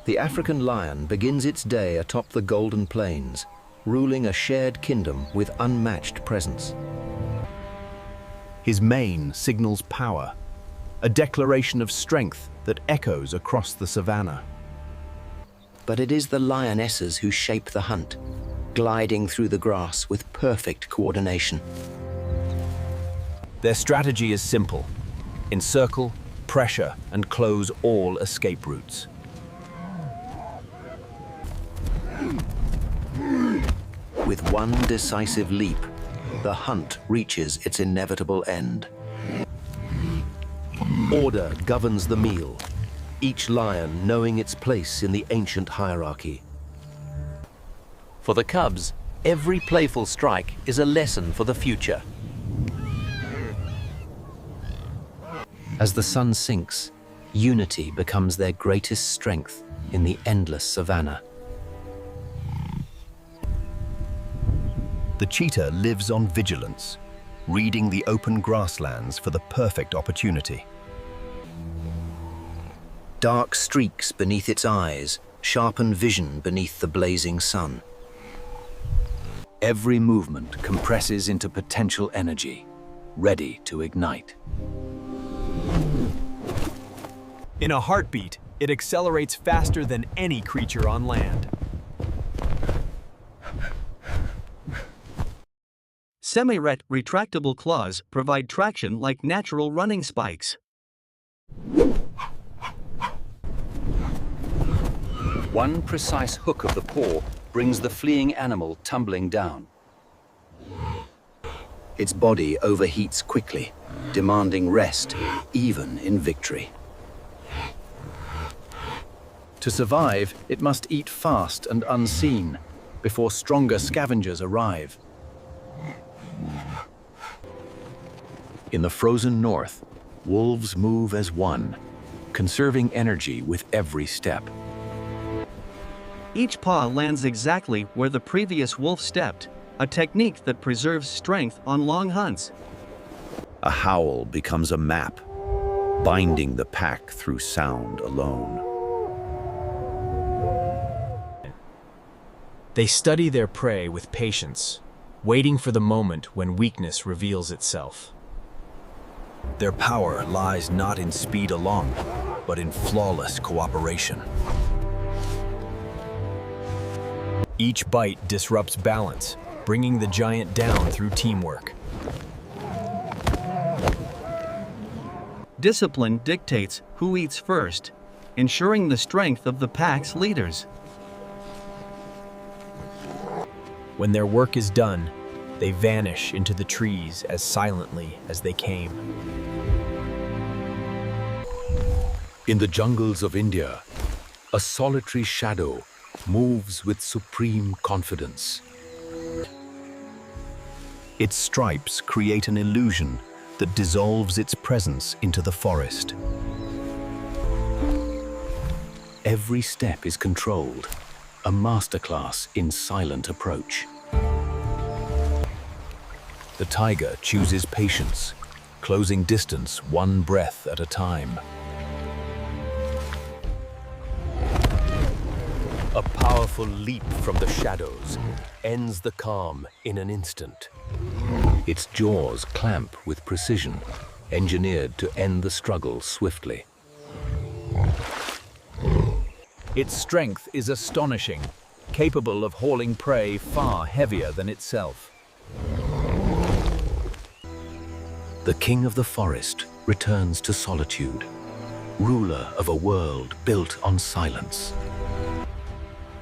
The African lion begins its day atop the Golden Plains, ruling a shared kingdom with unmatched presence. His mane signals power, a declaration of strength that echoes across the savannah. But it is the lionesses who shape the hunt, gliding through the grass with perfect coordination. Their strategy is simple: encircle, pressure, and close all escape routes. With one decisive leap, the hunt reaches its inevitable end. Order governs the meal, each lion knowing its place in the ancient hierarchy. For the cubs, every playful strike is a lesson for the future. As the sun sinks, unity becomes their greatest strength in the endless savannah. The cheetah lives on vigilance, reading the open grasslands for the perfect opportunity. Dark streaks beneath its eyes sharpen vision beneath the blazing sun. Every movement compresses into potential energy, ready to ignite. In a heartbeat, it accelerates faster than any creature on land. Semi-retractable claws provide traction like natural running spikes. One precise hook of the paw brings the fleeing animal tumbling down. Its body overheats quickly, demanding rest, even in victory. To survive, it must eat fast and unseen before stronger scavengers arrive. In the frozen north, wolves move as one, conserving energy with every step. Each paw lands exactly where the previous wolf stepped, a technique that preserves strength on long hunts. A howl becomes a map, binding the pack through sound alone. They study their prey with patience, waiting for the moment when weakness reveals itself. Their power lies not in speed alone, but in flawless cooperation. Each bite disrupts balance, bringing the giant down through teamwork. Discipline dictates who eats first, ensuring the strength of the pack's leaders. When their work is done, they vanish into the trees as silently as they came. In the jungles of India, a solitary shadow moves with supreme confidence. Its stripes create an illusion that dissolves its presence into the forest. Every step is controlled, a masterclass in silent approach. The tiger chooses patience, closing distance one breath at a time. A powerful leap from the shadows ends the calm in an instant. Its jaws clamp with precision, engineered to end the struggle swiftly. Its strength is astonishing, capable of hauling prey far heavier than itself. The king of the forest returns to solitude, ruler of a world built on silence.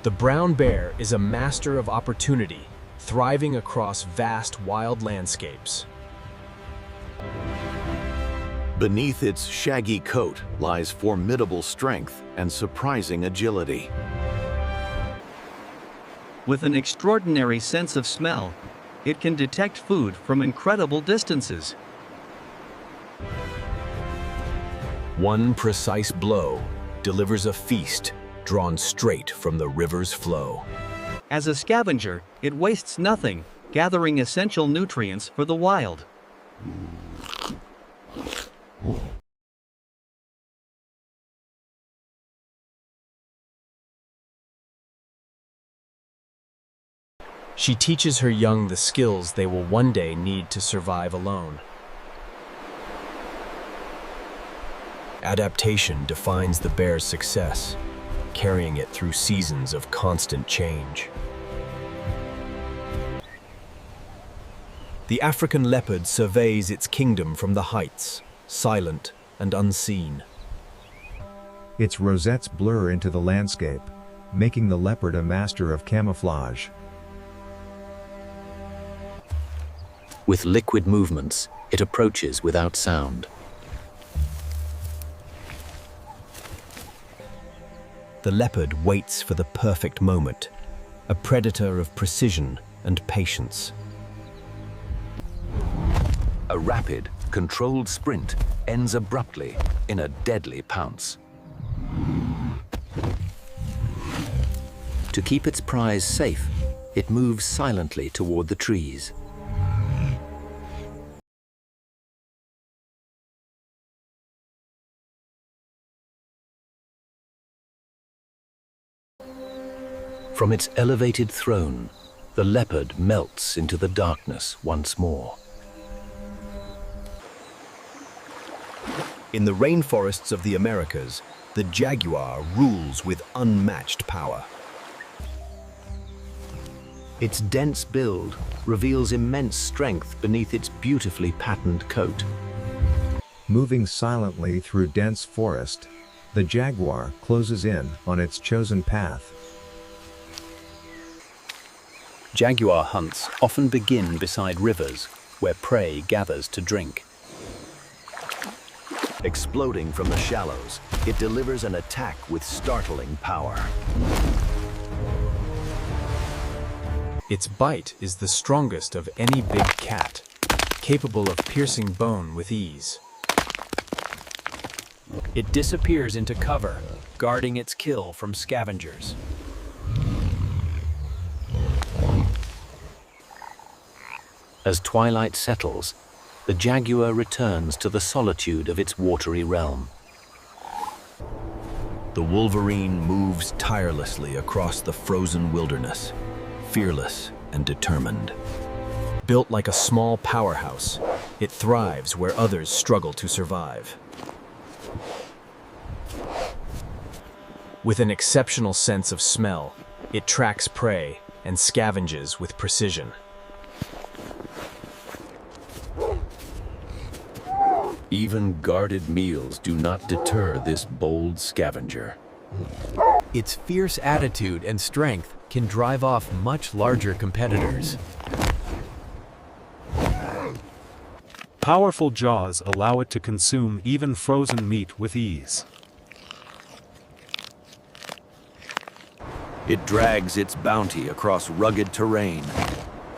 The brown bear is a master of opportunity, thriving across vast wild landscapes. Beneath its shaggy coat lies formidable strength and surprising agility. With an extraordinary sense of smell, it can detect food from incredible distances. One precise blow delivers a feast drawn straight from the river's flow. As a scavenger, it wastes nothing, gathering essential nutrients for the wild. She teaches her young the skills they will one day need to survive alone. Adaptation defines the bear's success, carrying it through seasons of constant change. The African leopard surveys its kingdom from the heights, silent and unseen. Its rosettes blur into the landscape, making the leopard a master of camouflage. With liquid movements, it approaches without sound. The leopard waits for the perfect moment, a predator of precision and patience. A rapid, controlled sprint ends abruptly in a deadly pounce. To keep its prize safe, it moves silently toward the trees. From its elevated throne, the leopard melts into the darkness once more. In the rainforests of the Americas, the jaguar rules with unmatched power. Its dense build reveals immense strength beneath its beautifully patterned coat. Moving silently through dense forest, the jaguar closes in on its chosen path. Jaguar hunts often begin beside rivers, where prey gathers to drink. Exploding from the shallows, it delivers an attack with startling power. Its bite is the strongest of any big cat, capable of piercing bone with ease. It disappears into cover, guarding its kill from scavengers. As twilight settles, the jaguar returns to the solitude of its watery realm. The wolverine moves tirelessly across the frozen wilderness, fearless and determined. Built like a small powerhouse, it thrives where others struggle to survive. With an exceptional sense of smell, it tracks prey and scavenges with precision. Even guarded meals do not deter this bold scavenger. Its fierce attitude and strength can drive off much larger competitors. Powerful jaws allow it to consume even frozen meat with ease. It drags its bounty across rugged terrain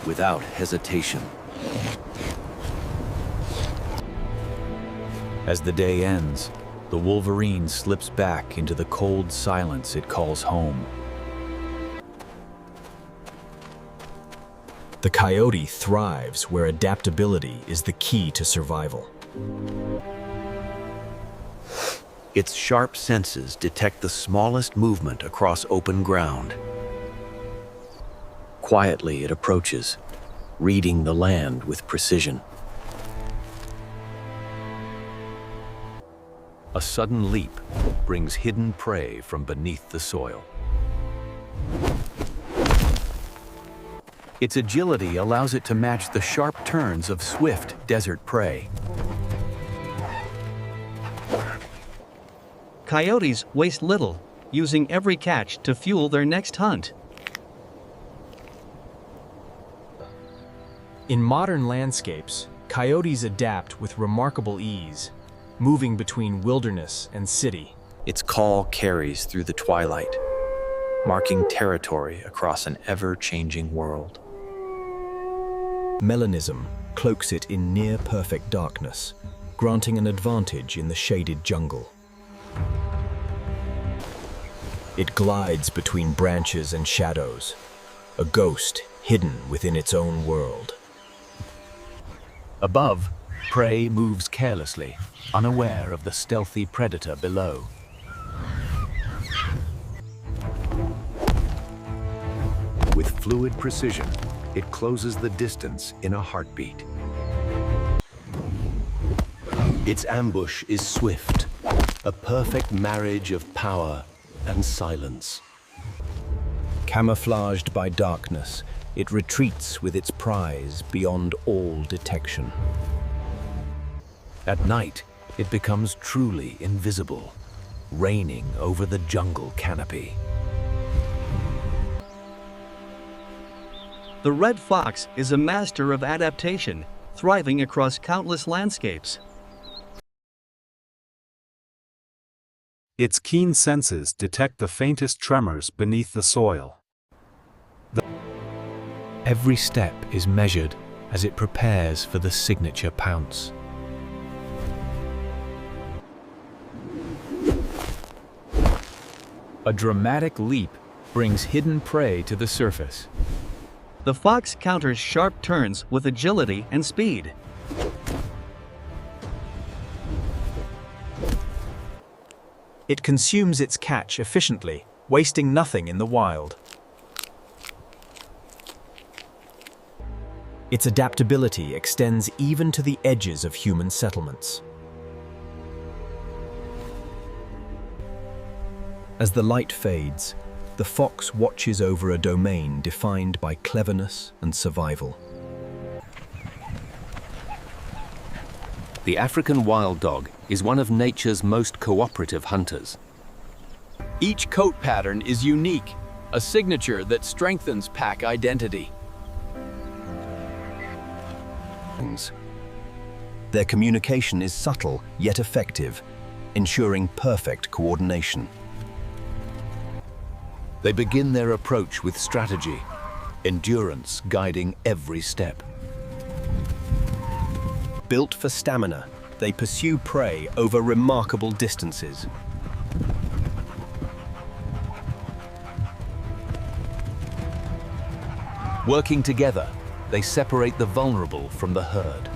without hesitation. As the day ends, the wolverine slips back into the cold silence it calls home. The coyote thrives where adaptability is the key to survival. Its sharp senses detect the smallest movement across open ground. Quietly it approaches, reading the land with precision. A sudden leap brings hidden prey from beneath the soil. Its agility allows it to match the sharp turns of swift desert prey. Coyotes waste little, using every catch to fuel their next hunt. In modern landscapes, coyotes adapt with remarkable ease, moving between wilderness and city. Its call carries through the twilight, marking territory across an ever-changing world. Melanism cloaks it in near-perfect darkness, granting an advantage in the shaded jungle. It glides between branches and shadows, a ghost hidden within its own world. Above, prey moves carelessly, unaware of the stealthy predator below. With fluid precision, it closes the distance in a heartbeat. Its ambush is swift, a perfect marriage of power and silence. Camouflaged by darkness, it retreats with its prize beyond all detection. At night, it becomes truly invisible, reigning over the jungle canopy. The red fox is a master of adaptation, thriving across countless landscapes. Its keen senses detect the faintest tremors beneath the soil. Every step is measured as it prepares for the signature pounce. A dramatic leap brings hidden prey to the surface. The fox counters sharp turns with agility and speed. It consumes its catch efficiently, wasting nothing in the wild. Its adaptability extends even to the edges of human settlements. As the light fades, the fox watches over a domain defined by cleverness and survival. The African wild dog is one of nature's most cooperative hunters. Each coat pattern is unique, a signature that strengthens pack identity. Their communication is subtle yet effective, ensuring perfect coordination. They begin their approach with strategy, endurance guiding every step. Built for stamina, they pursue prey over remarkable distances. Working together, they separate the vulnerable from the herd.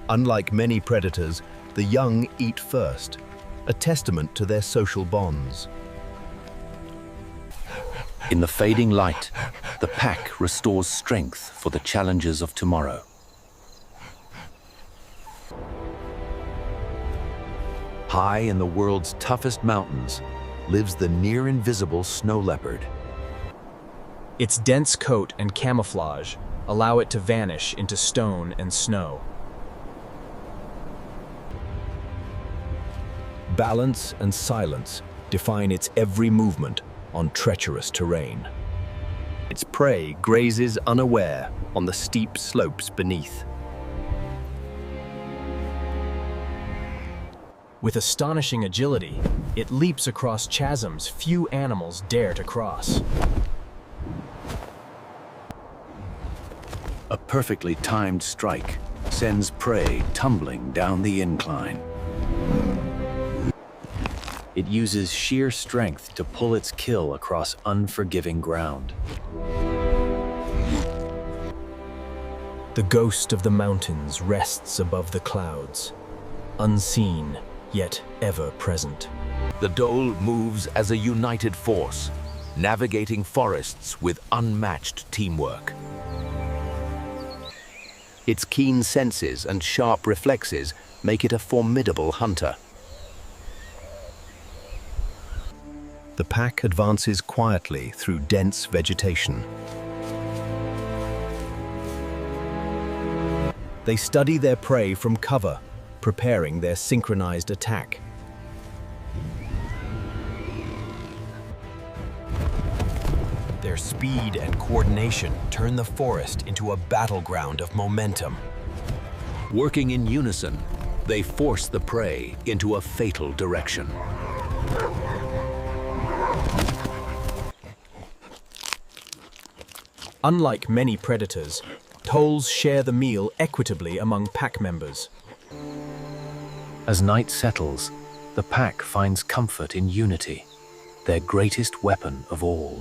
Unlike many predators, the young eat first, a testament to their social bonds. In the fading light, the pack restores strength for the challenges of tomorrow. High in the world's toughest mountains lives the near-invisible snow leopard. Its dense coat and camouflage allow it to vanish into stone and snow. Balance and silence define its every movement on treacherous terrain. Its prey grazes unaware on the steep slopes beneath. With astonishing agility, it leaps across chasms few animals dare to cross. A perfectly timed strike sends prey tumbling down the incline. It uses sheer strength to pull its kill across unforgiving ground. The ghost of the mountains rests above the clouds, unseen yet ever present. The dhole moves as a united force, navigating forests with unmatched teamwork. Its keen senses and sharp reflexes make it a formidable hunter. The pack advances quietly through dense vegetation. They study their prey from cover, preparing their synchronized attack. Their speed and coordination turn the forest into a battleground of momentum. Working in unison, they force the prey into a fatal direction. Unlike many predators, dholes share the meal equitably among pack members. As night settles, the pack finds comfort in unity, their greatest weapon of all.